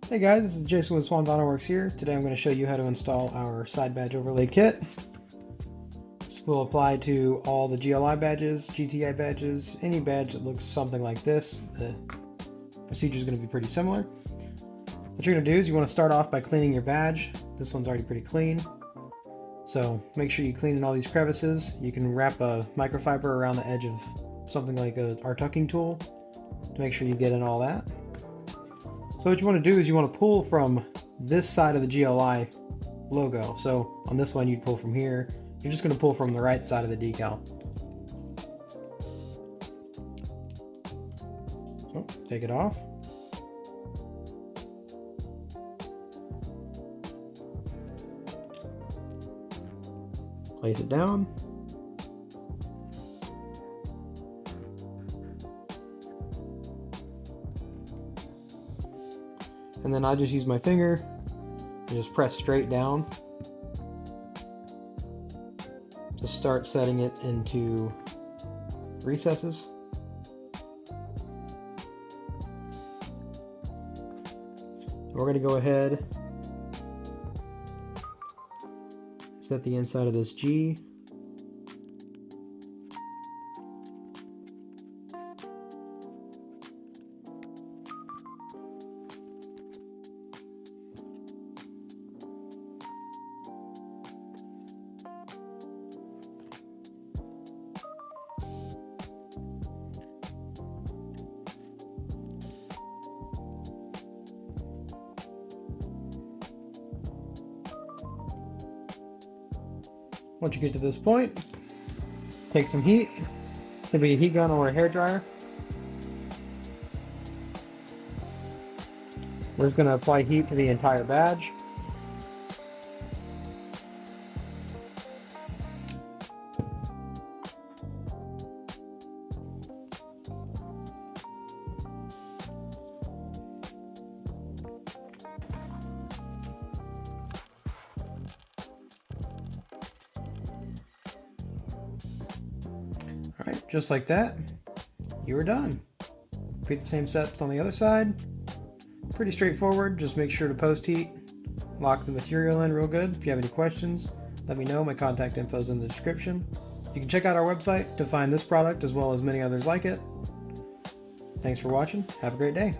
Hey guys, this is Jason with Swan Vinyl Works here. Today I'm going to show you how to install our side badge overlay kit. This will apply to all the GLI badges, GTI badges, any badge that looks something like this. The procedure is going to be pretty similar. What you're going to do is you want to start off by cleaning your badge. This one's already pretty clean. So make sure you clean in all these crevices. You can wrap a microfiber around the edge of something like our tucking tool to make sure you get in all that. So what you want to do is you want to pull from this side of the GLI logo. So on this one you'd pull from here. You're just going to pull from the right side of the decal. So take it off. Place it down. And then I just use my finger and just press straight down to start setting it into recesses. We're going to go ahead and set the inside of this G. Once you get to this point, take some heat. It could be a heat gun or a hair dryer. We're just going to apply heat to the entire badge. Alright, just like that, you are done. Repeat the same steps on the other side. Pretty straightforward, just make sure to post heat, lock the material in real good. If you have any questions, let me know. My contact info is in the description. You can check out our website to find this product as well as many others like it. Thanks for watching. Have a great day.